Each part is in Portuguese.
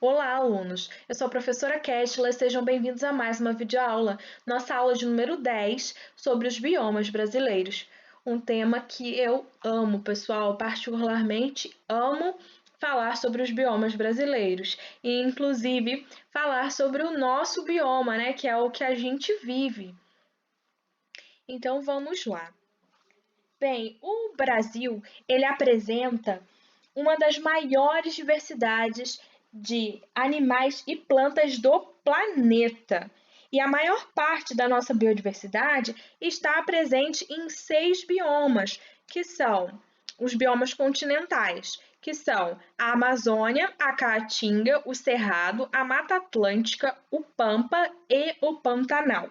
Olá, alunos! Eu sou a professora Kétila e sejam bem-vindos a mais uma videoaula, nossa aula de número 10 sobre os biomas brasileiros. Um tema que eu amo, pessoal, particularmente amo falar sobre os biomas brasileiros e, inclusive, falar sobre o nosso bioma, né, que é o que a gente vive. Então, vamos lá. Bem, o Brasil, ele apresenta uma das maiores diversidades de animais e plantas do planeta. E a maior parte da nossa biodiversidade está presente em 6 biomas, que são os biomas continentais, que são a Amazônia, a Caatinga, o Cerrado, a Mata Atlântica, o Pampa e o Pantanal.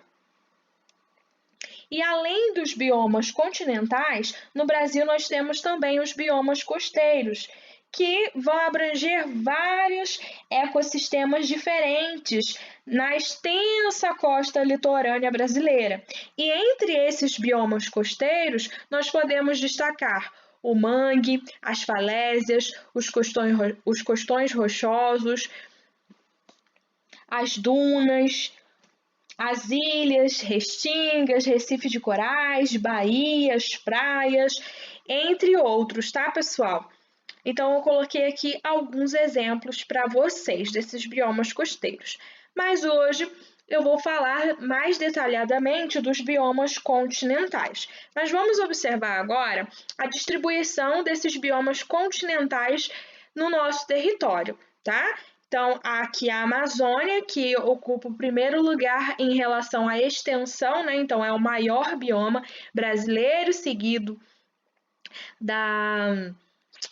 E além dos biomas continentais, no Brasil nós temos também os biomas costeiros, que vão abranger vários ecossistemas diferentes na extensa costa litorânea brasileira. E entre esses biomas costeiros, nós podemos destacar o mangue, as falésias, os costões rochosos, as dunas, as ilhas, restingas, recifes de corais, baías, praias, entre outros, tá, pessoal? Então, eu coloquei aqui alguns exemplos para vocês desses biomas costeiros. Mas hoje eu vou falar mais detalhadamente dos biomas continentais. Mas vamos observar agora a distribuição desses biomas continentais no nosso território, tá? Então, aqui a Amazônia, que ocupa o primeiro lugar em relação à extensão, né? Então, é o maior bioma brasileiro, seguido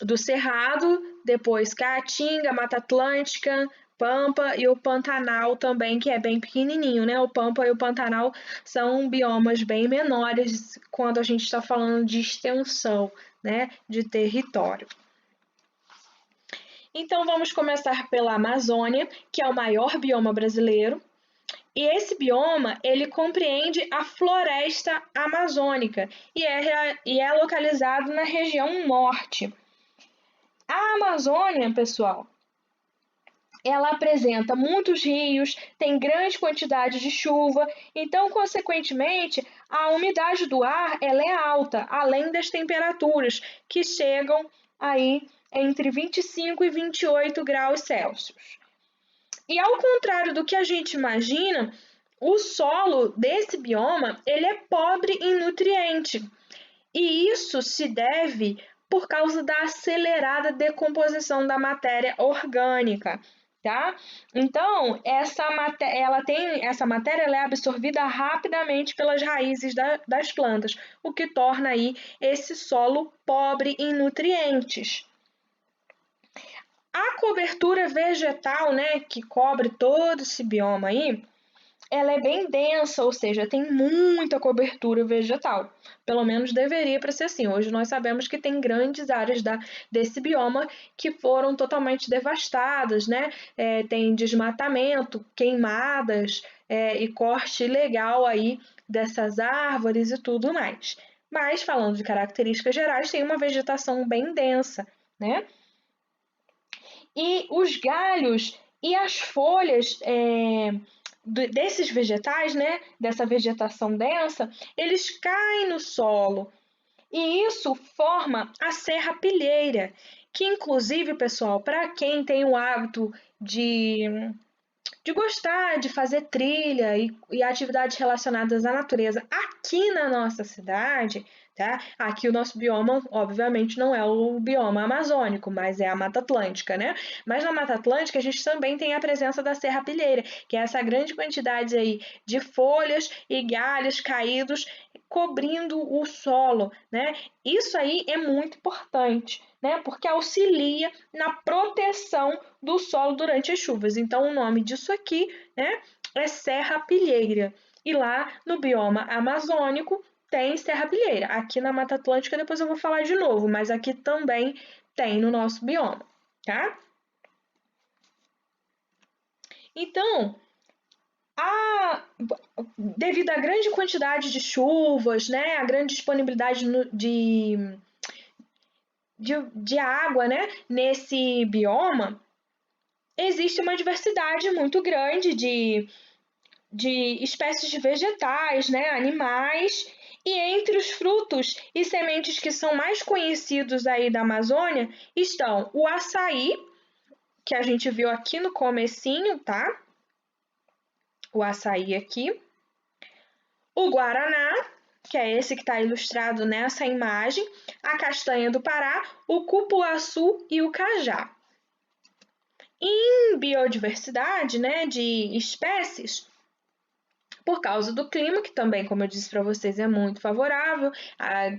do Cerrado, depois Caatinga, Mata Atlântica, Pampa e o Pantanal também, que é bem pequenininho, né? O Pampa e o Pantanal são biomas bem menores quando a gente está falando de extensão, né? De território. Então vamos começar pela Amazônia, que é o maior bioma brasileiro. E esse bioma, ele compreende a floresta amazônica e é localizado na região norte. A Amazônia, pessoal, ela apresenta muitos rios, tem grande quantidade de chuva, então, consequentemente, a umidade do ar ela é alta, além das temperaturas que chegam aí entre 25 e 28 graus Celsius. E ao contrário do que a gente imagina, o solo desse bioma ele é pobre em nutriente. E isso se deve por causa da acelerada decomposição da matéria orgânica, tá? Então, essa matéria ela é absorvida rapidamente pelas raízes das plantas, o que torna aí esse solo pobre em nutrientes. A cobertura vegetal, né, que cobre todo esse bioma aí, ela é bem densa, ou seja, tem muita cobertura vegetal. Pelo menos deveria para ser assim. Hoje nós sabemos que tem grandes áreas desse bioma que foram totalmente devastadas, né? Tem desmatamento, queimadas e corte ilegal aí dessas árvores e tudo mais. Mas, falando de características gerais, tem uma vegetação bem densa, né? E os galhos e as folhas desses vegetais, né, dessa vegetação densa, eles caem no solo. E isso forma a serrapilheira, que inclusive, pessoal, para quem tem o hábito de gostar de fazer trilha e atividades relacionadas à natureza aqui na nossa cidade, tá? Aqui o nosso bioma, obviamente, não é o bioma amazônico, mas é a Mata Atlântica, né? Mas na Mata Atlântica a gente também tem a presença da serrapilheira, que é essa grande quantidade aí de folhas e galhos caídos cobrindo o solo, né? Isso aí é muito importante, né? Porque auxilia na proteção do solo durante as chuvas. Então, o nome disso aqui, né, é serrapilheira. E lá no bioma amazônico tem serrapilheira. Aqui na Mata Atlântica depois eu vou falar de novo, mas aqui também tem no nosso bioma, tá? Então, devido à grande quantidade de chuvas, né, a grande disponibilidade de água, né, nesse bioma, existe uma diversidade muito grande de espécies de vegetais, né, animais, e entre os frutos e sementes que são mais conhecidos aí da Amazônia estão o açaí, que a gente viu aqui no comecinho, tá? O açaí aqui. O guaraná, que é esse que está ilustrado nessa imagem, a castanha do Pará, o cupuaçu e o cajá. Em biodiversidade, né, de espécies, por causa do clima, que também, como eu disse para vocês, é muito favorável,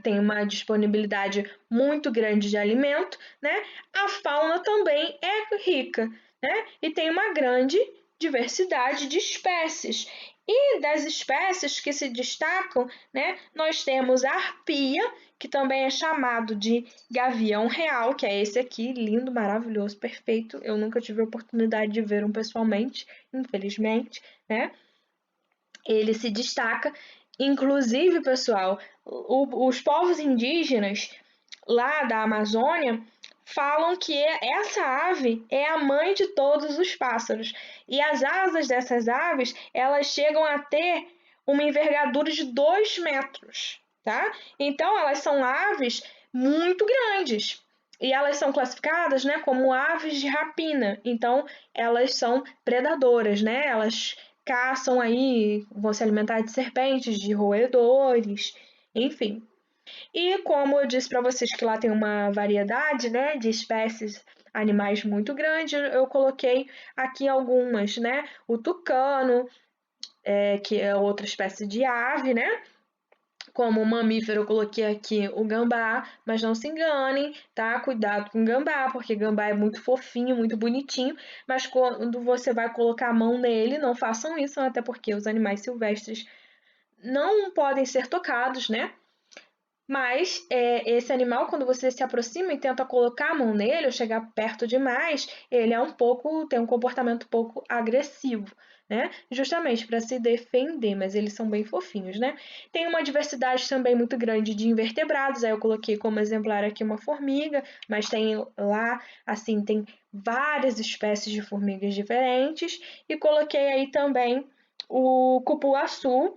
tem uma disponibilidade muito grande de alimento, né? A fauna também é rica, né? E tem uma grande diversidade de espécies. E das espécies que se destacam, né, nós temos a arpia, que também é chamado de gavião real, que é esse aqui, lindo, maravilhoso, perfeito. Eu nunca tive a oportunidade de ver um pessoalmente, infelizmente, né? Ele se destaca. Inclusive, pessoal, os povos indígenas lá da Amazônia falam que essa ave é a mãe de todos os pássaros. E as asas dessas aves, elas chegam a ter uma envergadura de 2 metros, tá? Então, elas são aves muito grandes. E elas são classificadas, né, como aves de rapina. Então, elas são predadoras, né? Elas caçam aí, vão se alimentar de serpentes, de roedores, enfim. E como eu disse para vocês que lá tem uma variedade, né, de espécies animais muito grande, eu coloquei aqui algumas, né? O tucano, que é outra espécie de ave, né? Como mamífero, eu coloquei aqui o gambá, mas não se enganem, tá? Cuidado com o gambá, porque gambá é muito fofinho, muito bonitinho, mas quando você vai colocar a mão nele, não façam isso, até porque os animais silvestres não podem ser tocados, né? Mas esse animal, quando você se aproxima e tenta colocar a mão nele ou chegar perto demais, ele tem um comportamento um pouco agressivo, né? Justamente para se defender, mas eles são bem fofinhos, né? Tem uma diversidade também muito grande de invertebrados, aí eu coloquei como exemplar aqui uma formiga, mas tem lá, assim, tem várias espécies de formigas diferentes, e coloquei aí também o cupuaçu,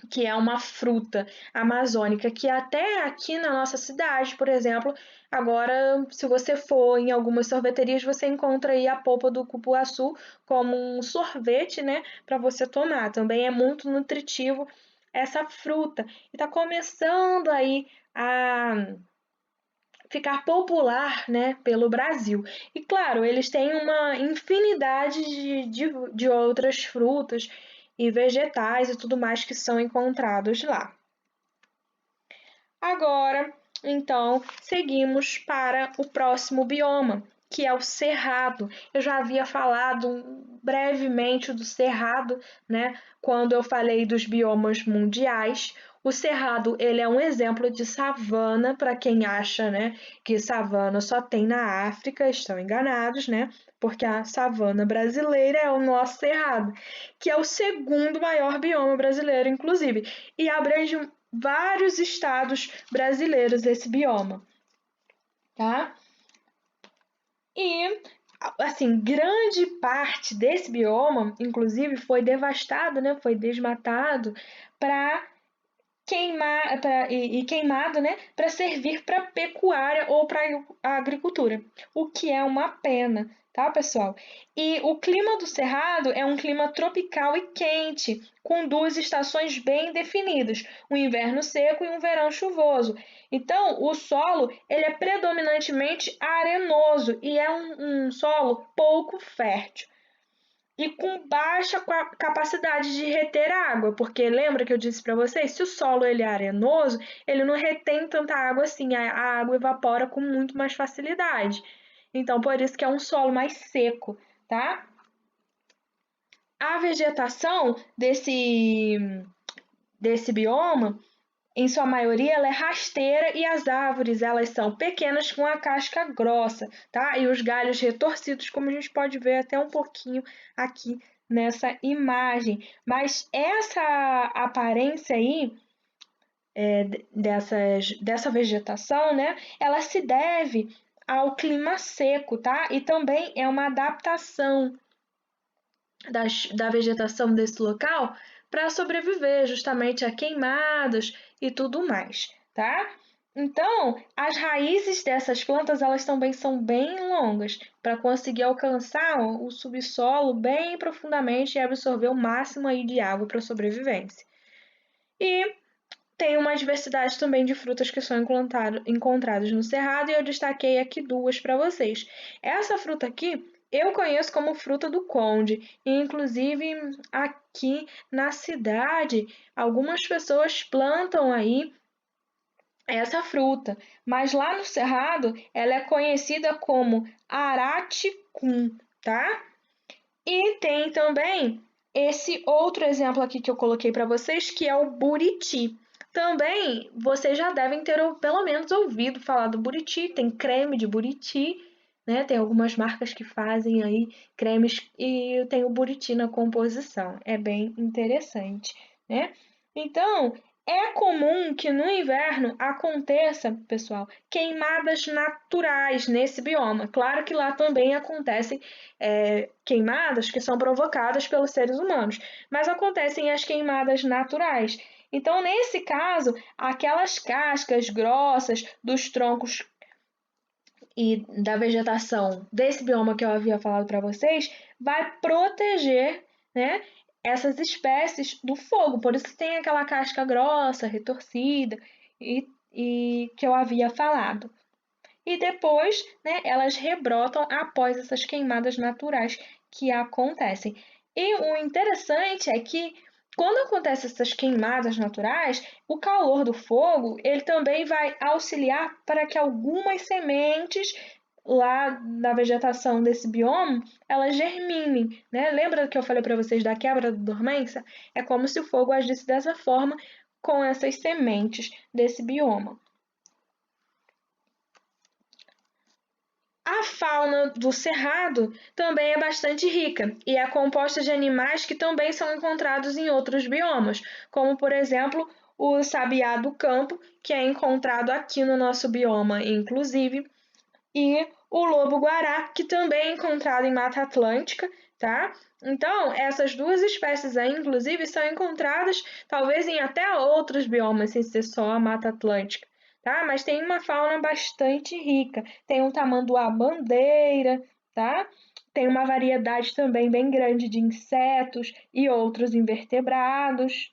que é uma fruta amazônica que até aqui na nossa cidade, por exemplo, agora se você for em algumas sorveterias, você encontra aí a polpa do cupuaçu como um sorvete, né, para você tomar. Também é muito nutritivo essa fruta e está começando aí a ficar popular, né, pelo Brasil. E claro, eles têm uma infinidade de outras frutas e vegetais e tudo mais que são encontrados lá. Agora, então, seguimos para o próximo bioma, que é o cerrado. Eu já havia falado brevemente do cerrado, né, quando eu falei dos biomas mundiais. O cerrado, ele é um exemplo de savana, para quem acha, né, que savana só tem na África, estão enganados, né? Porque a savana brasileira é o nosso cerrado, que é o segundo maior bioma brasileiro, inclusive, e abrange vários estados brasileiros esse bioma, tá? E assim, grande parte desse bioma, inclusive, foi devastado, né? Foi desmatado para queimado, né, para servir para pecuária ou para a agricultura, o que é uma pena, tá, pessoal? E o clima do Cerrado é um clima tropical e quente, com 2 estações bem definidas, um inverno seco e um verão chuvoso. Então, o solo ele é predominantemente arenoso e é um solo pouco fértil e com baixa capacidade de reter água, porque lembra que eu disse para vocês, se o solo ele é arenoso, ele não retém tanta água assim, a água evapora com muito mais facilidade. Então, por isso que é um solo mais seco, tá? A vegetação desse bioma, em sua maioria, ela é rasteira e as árvores, elas são pequenas com a casca grossa, tá? E os galhos retorcidos, como a gente pode ver até um pouquinho aqui nessa imagem. Mas essa aparência aí dessa vegetação, né? Ela se deve ao clima seco, tá? E também é uma adaptação da vegetação desse local para sobreviver justamente a queimadas e tudo mais, tá? Então, as raízes dessas plantas elas também são bem longas para conseguir alcançar o subsolo bem profundamente e absorver o máximo aí de água para sobrevivência. E tem uma diversidade também de frutas que são encontradas no cerrado e eu destaquei aqui duas para vocês. Essa fruta aqui eu conheço como fruta do conde, e inclusive aqui na cidade algumas pessoas plantam aí essa fruta, mas lá no cerrado ela é conhecida como araticum, tá? E tem também esse outro exemplo aqui que eu coloquei para vocês, que é o buriti. Também vocês já devem ter pelo menos ouvido falar do buriti, tem creme de buriti, né? Tem algumas marcas que fazem aí cremes e tem o buriti na composição. É bem interessante, né? Então, é comum que no inverno aconteça, pessoal, queimadas naturais nesse bioma. Claro que lá também acontecem queimadas que são provocadas pelos seres humanos, mas acontecem as queimadas naturais. Então, nesse caso, aquelas cascas grossas dos troncos e da vegetação desse bioma que eu havia falado para vocês vai proteger, né, essas espécies do fogo. Por isso que tem aquela casca grossa, retorcida e que eu havia falado. E depois, né, elas rebrotam após essas queimadas naturais que acontecem. E o interessante é que quando acontecem essas queimadas naturais, o calor do fogo, ele também vai auxiliar para que algumas sementes lá na vegetação desse bioma, elas germinem, né? Lembra que eu falei para vocês da quebra da dormência? É como se o fogo agisse dessa forma com essas sementes desse bioma. A fauna do cerrado também é bastante rica e é composta de animais que também são encontrados em outros biomas, como por exemplo o sabiá do campo, que é encontrado aqui no nosso bioma, inclusive, e o lobo-guará, que também é encontrado em Mata Atlântica, tá? Então, essas duas espécies aí, inclusive, são encontradas talvez em até outros biomas, sem ser só a Mata Atlântica, tá? Mas tem uma fauna bastante rica. Tem um tamanduá-bandeira, tá? Tem uma variedade também bem grande de insetos e outros invertebrados.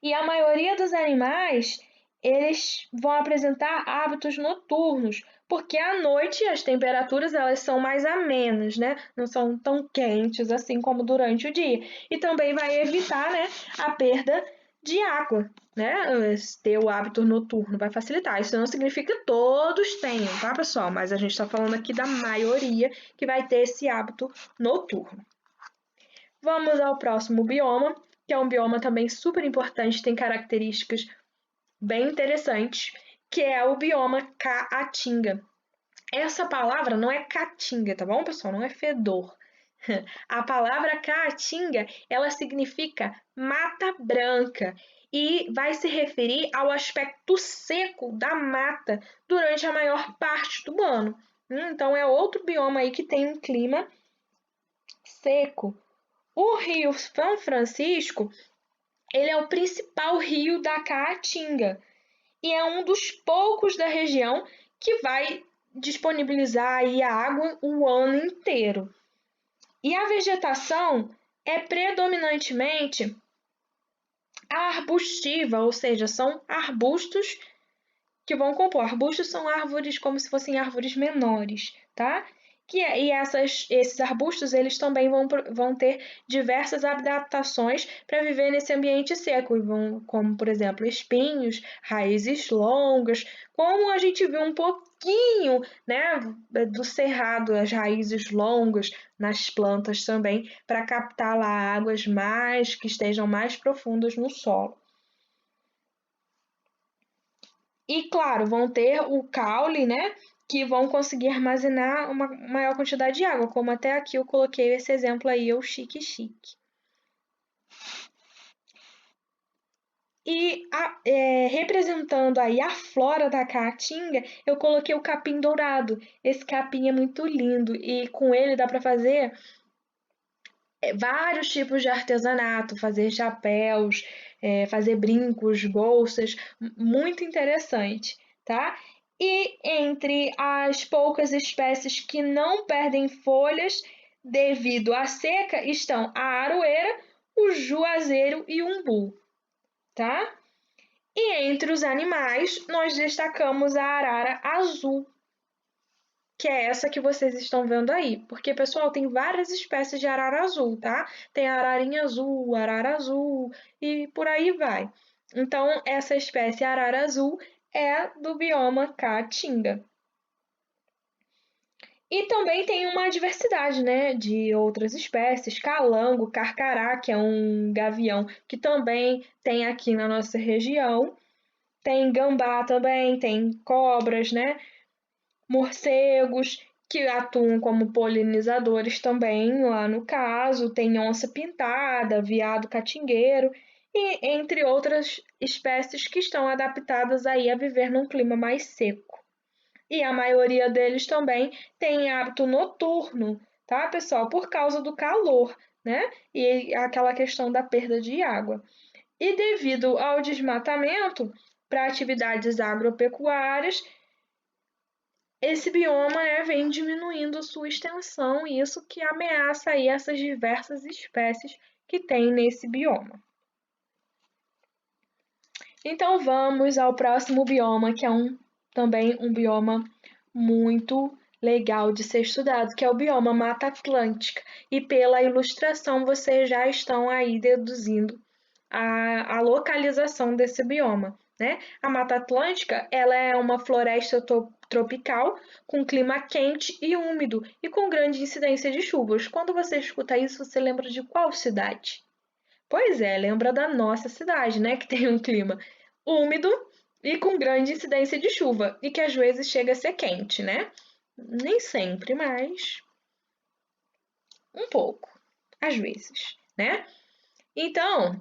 E a maioria dos animais, eles vão apresentar hábitos noturnos, porque à noite as temperaturas elas são mais amenas, né? Não são tão quentes assim como durante o dia. E também vai evitar, né, a perda de água, né? Ter o hábito noturno vai facilitar. Isso não significa que todos tenham, tá, pessoal? Mas a gente está falando aqui da maioria que vai ter esse hábito noturno. Vamos ao próximo bioma, que é um bioma também super importante, tem características bem interessantes, que é o bioma Caatinga. Essa palavra não é caatinga, tá bom, pessoal? Não é fedor. A palavra caatinga, ela significa mata branca e vai se referir ao aspecto seco da mata durante a maior parte do ano. Então é outro bioma aí que tem um clima seco. O rio São Francisco, ele é o principal rio da Caatinga e é um dos poucos da região que vai disponibilizar aí a água o ano inteiro. E a vegetação é predominantemente arbustiva, ou seja, são arbustos que vão compor. Arbustos são árvores como se fossem árvores menores, tá? Esses arbustos eles também vão ter diversas adaptações para viver nesse ambiente seco, como por exemplo espinhos, raízes longas, como a gente viu um pouquinho, né, do cerrado, as raízes longas nas plantas também, para captar lá águas mais que estejam mais profundas no solo. E claro, vão ter o caule, né? Que vão conseguir armazenar uma maior quantidade de água, como até aqui eu coloquei esse exemplo aí, o chique-chique. E representando aí a flora da Caatinga, eu coloquei o capim dourado. Esse capim é muito lindo e com ele dá para fazer vários tipos de artesanato, fazer chapéus, fazer brincos, bolsas, muito interessante, tá? E entre as poucas espécies que não perdem folhas devido à seca estão a aroeira, o juazeiro e o umbu, tá? E entre os animais, nós destacamos a arara azul, que é essa que vocês estão vendo aí. Porque, pessoal, tem várias espécies de arara azul, tá? Tem ararinha azul, arara azul e por aí vai. Então, essa espécie arara azul é do bioma Caatinga. E também tem uma diversidade, né, de outras espécies, calango, carcará, que é um gavião que também tem aqui na nossa região. Tem gambá também, tem cobras, né? Morcegos que atuam como polinizadores também, lá no caso, tem onça pintada, veado catingueiro e entre outras espécies que estão adaptadas aí a viver num clima mais seco. E a maioria deles também tem hábito noturno, tá, pessoal? Por causa do calor, né? E aquela questão da perda de água. E devido ao desmatamento para atividades agropecuárias, esse bioma vem diminuindo sua extensão e isso que ameaça aí essas diversas espécies que tem nesse bioma. Então vamos ao próximo bioma, que é também um bioma muito legal de ser estudado, que é o bioma Mata Atlântica. E pela ilustração vocês já estão aí deduzindo a localização desse bioma, né? A Mata Atlântica, ela é uma floresta tropical com clima quente e úmido e com grande incidência de chuvas. Quando você escuta isso, você lembra de qual cidade? Pois é, lembra da nossa cidade, né? Que tem um clima úmido e com grande incidência de chuva e que às vezes chega a ser quente, né? Nem sempre, mas um pouco, às vezes, né? Então,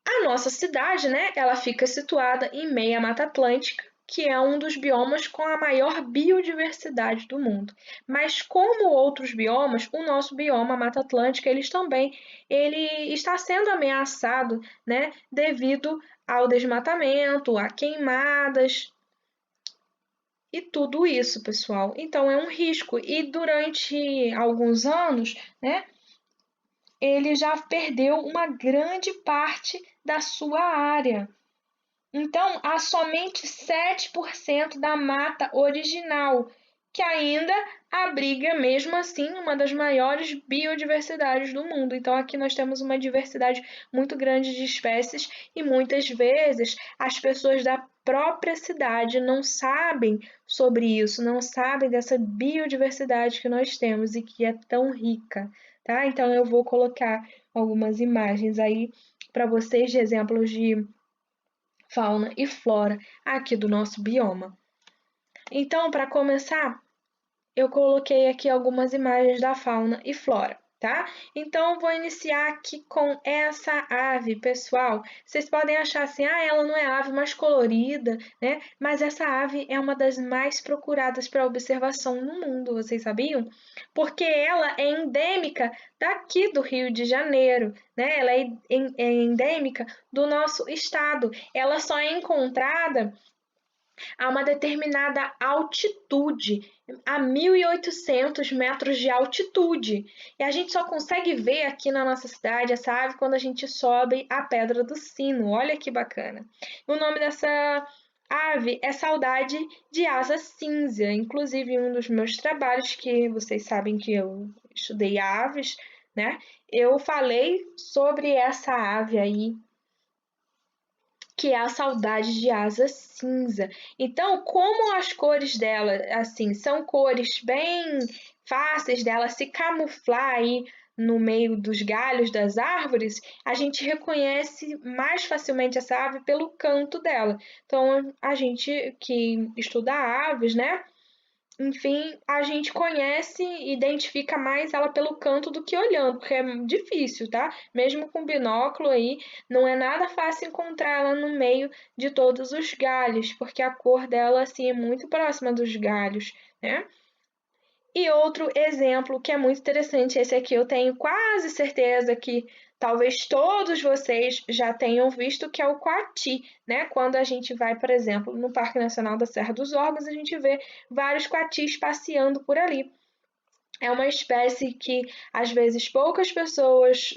a nossa cidade, né, ela fica situada em meio à Mata Atlântica, que é um dos biomas com a maior biodiversidade do mundo. Mas como outros biomas, o nosso bioma Mata Atlântica, ele está sendo ameaçado, né, devido ao desmatamento, a queimadas e tudo isso, pessoal. Então é um risco e durante alguns anos, né, ele já perdeu uma grande parte da sua área. Então, há somente 7% da mata original, que ainda abriga, mesmo assim, uma das maiores biodiversidades do mundo. Então, aqui nós temos uma diversidade muito grande de espécies e muitas vezes as pessoas da própria cidade não sabem sobre isso, não sabem dessa biodiversidade que nós temos e que é tão rica, tá? Então, eu vou colocar algumas imagens aí para vocês de exemplos de fauna e flora aqui do nosso bioma. Então, para começar, eu coloquei aqui algumas imagens da fauna e flora, tá? Então, vou iniciar aqui com essa ave, pessoal. Vocês podem achar assim, ela não é a ave mais colorida, né? Mas essa ave é uma das mais procuradas para observação no mundo, vocês sabiam? Porque ela é endêmica daqui do Rio de Janeiro, né? Ela é endêmica do nosso estado. Ela só é encontrada a uma determinada altitude, a 1.800 metros de altitude. E a gente só consegue ver aqui na nossa cidade essa ave quando a gente sobe a Pedra do Sino. Olha que bacana. O nome dessa ave é Saudade de Asa Cinza. Inclusive, um dos meus trabalhos, que vocês sabem que eu estudei aves, né? Eu falei sobre essa ave aí, que é a Saudade de Asa Cinza. Então, como as cores dela, assim, são cores bem fáceis dela se camuflar aí no meio dos galhos das árvores, a gente reconhece mais facilmente essa ave pelo canto dela. Então, a gente que estuda aves, né, enfim, a gente conhece e identifica mais ela pelo canto do que olhando, porque é difícil, tá? Mesmo com binóculo aí, não é nada fácil encontrar ela no meio de todos os galhos, porque a cor dela assim é muito próxima dos galhos, né? E outro exemplo que é muito interessante, esse aqui eu tenho quase certeza que talvez todos vocês já tenham visto, que é o coati, né? Quando a gente vai, por exemplo, no Parque Nacional da Serra dos Órgãos, a gente vê vários coatis passeando por ali. É uma espécie que às vezes poucas pessoas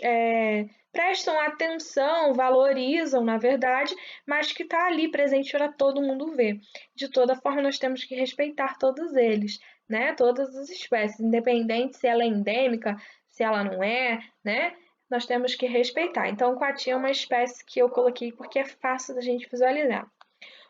prestam atenção, valorizam, na verdade, mas que está ali presente para todo mundo ver. De toda forma, nós temos que respeitar todos eles, né? Todas as espécies, independente se ela é endêmica, se ela não é, né? Nós temos que respeitar. Então, o coati é uma espécie que eu coloquei porque é fácil da gente visualizar.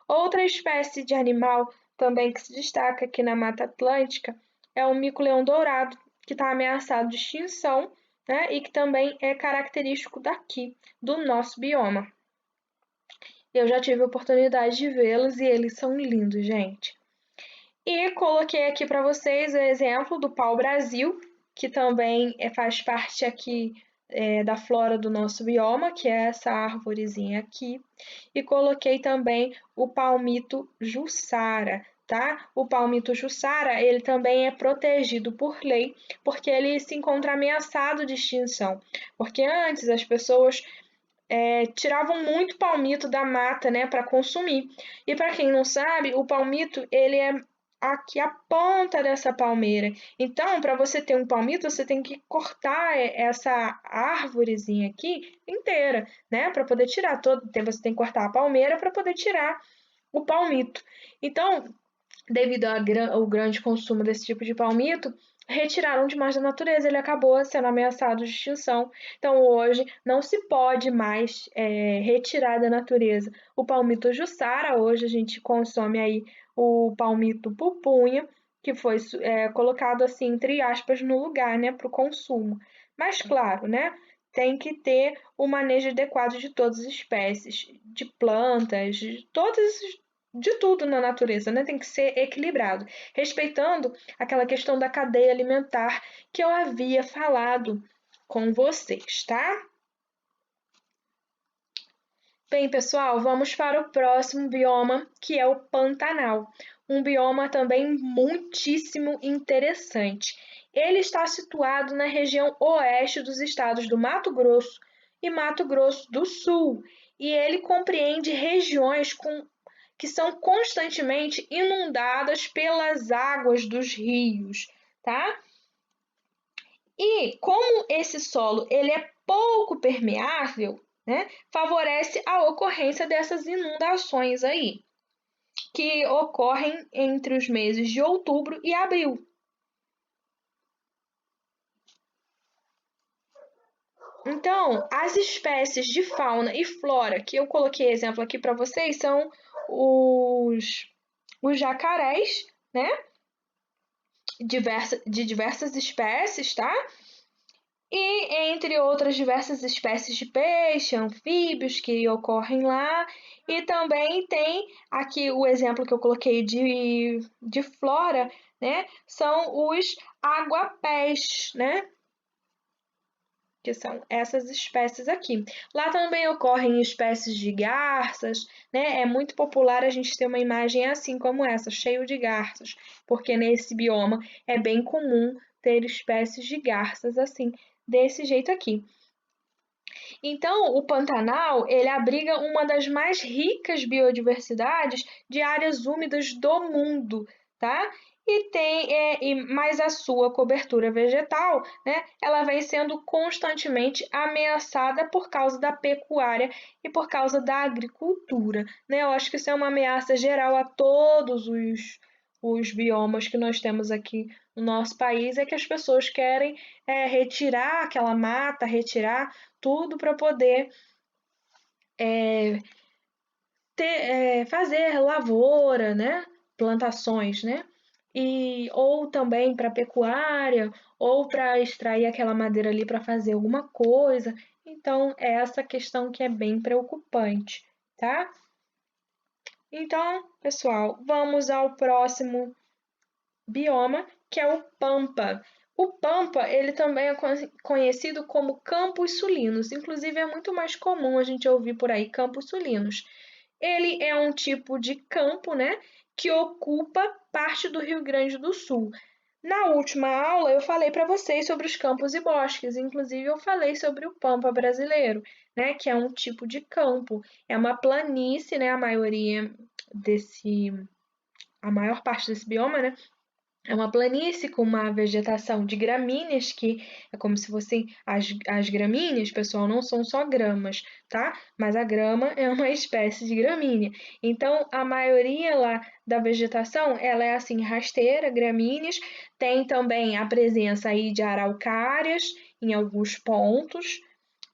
Outra espécie de animal também que se destaca aqui na Mata Atlântica é o mico-leão-dourado, que está ameaçado de extinção, né, e que também é característico daqui, do nosso bioma. Eu já tive a oportunidade de vê-los e eles são lindos, gente. E coloquei aqui para vocês o exemplo do pau-brasil, que também faz parte aqui da flora do nosso bioma, que é essa árvorezinha aqui. E coloquei também o palmito jussara, tá? O palmito jussara, ele também é protegido por lei, porque ele se encontra ameaçado de extinção. Porque antes as pessoas tiravam muito palmito da mata, né, para consumir. E para quem não sabe, o palmito ele é aqui a ponta dessa palmeira. Então, para você ter um palmito, você tem que cortar essa árvorezinha aqui inteira, né, para poder tirar todo. Você tem que cortar a palmeira para poder tirar o palmito. Então, devido ao grande consumo desse tipo de palmito, retiraram demais da natureza, ele acabou sendo ameaçado de extinção. Então, hoje, não se pode mais retirar da natureza o palmito jussara. Hoje, a gente consome aí o palmito pupunha, que foi colocado assim, entre aspas, no lugar, né, para o consumo. Mas, claro, né, tem que ter o manejo adequado de todas as espécies, de plantas, de tudo na natureza, né? Tem que ser equilibrado, respeitando aquela questão da cadeia alimentar que eu havia falado com vocês, tá? Bem, pessoal, vamos para o próximo bioma, que é o Pantanal. Um bioma também muitíssimo interessante. Ele está situado na região oeste dos estados do Mato Grosso e Mato Grosso do Sul, e ele compreende regiões que são constantemente inundadas pelas águas dos rios, tá? E como esse solo ele é pouco permeável, né, favorece a ocorrência dessas inundações aí, que ocorrem entre os meses de outubro e abril. Então, as espécies de fauna e flora que eu coloquei exemplo aqui para vocês são os jacarés, né? De diversas espécies, tá? E entre outras diversas espécies de peixe, anfíbios que ocorrem lá. E também tem aqui o exemplo que eu coloquei de flora, né? São os aguapés, né? Que são essas espécies aqui. Lá também ocorrem espécies de garças, né? É muito popular a gente ter uma imagem assim como essa, cheio de garças, porque nesse bioma é bem comum ter espécies de garças assim, desse jeito aqui. Então, o Pantanal, ele abriga uma das mais ricas biodiversidades de áreas úmidas do mundo, tá? Mas a sua cobertura vegetal, né, ela vem sendo constantemente ameaçada por causa da pecuária e por causa da agricultura, né? Eu acho que isso é uma ameaça geral a todos os biomas que nós temos aqui no nosso país, é que as pessoas querem retirar aquela mata, retirar tudo para poder fazer lavoura, né? Plantações, né? Ou também para pecuária, ou para extrair aquela madeira ali para fazer alguma coisa. Então, é essa questão que é bem preocupante, tá? Então, pessoal, vamos ao próximo bioma, que é o Pampa. O Pampa, ele também é conhecido como Campos Sulinos. Inclusive, é muito mais comum a gente ouvir por aí Campos Sulinos. Ele é um tipo de campo, né, que ocupa parte do Rio Grande do Sul. Na última aula, eu falei para vocês sobre os campos e bosques, inclusive eu falei sobre o Pampa brasileiro, né, que é um tipo de campo. É uma planície, né, a maior parte desse bioma, né, é uma planície com uma vegetação de gramíneas, que é como se fossem as gramíneas, pessoal, não são só gramas, tá? Mas a grama é uma espécie de gramínea. Então, a maioria lá da vegetação, ela é assim, rasteira, gramíneas. Tem também a presença aí de araucárias em alguns pontos.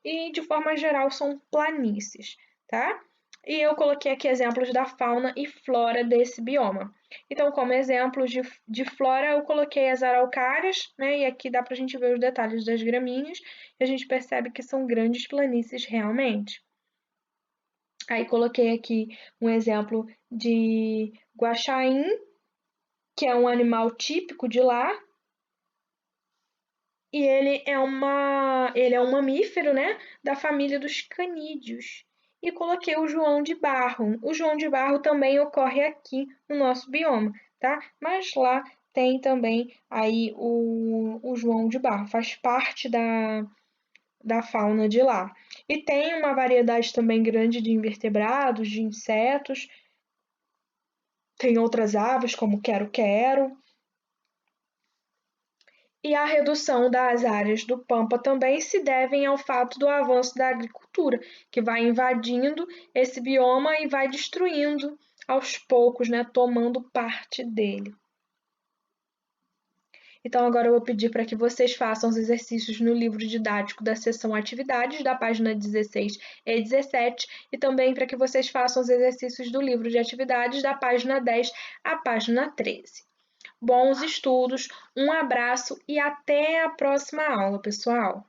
E, de forma geral, são planícies, tá? E eu coloquei aqui exemplos da fauna e flora desse bioma. Então, como exemplos de flora, eu coloquei as araucárias, né? E aqui dá para a gente ver os detalhes das gramíneas, e a gente percebe que são grandes planícies realmente. Aí coloquei aqui um exemplo de guaxaim, que é um animal típico de lá, e ele é um mamífero, né, da família dos canídeos. E coloquei o João de Barro. O João de Barro também ocorre aqui no nosso bioma, tá? Mas lá tem também aí o João de Barro, faz parte da fauna de lá. E tem uma variedade também grande de invertebrados, de insetos, tem outras aves como quero-quero. E a redução das áreas do Pampa também se devem ao fato do avanço da agricultura, que vai invadindo esse bioma e vai destruindo aos poucos, né, tomando parte dele. Então, agora eu vou pedir para que vocês façam os exercícios no livro didático da seção Atividades, da página 16 e 17, e também para que vocês façam os exercícios do livro de atividades da página 10 à página 13. Bons estudos, um abraço e até a próxima aula, pessoal!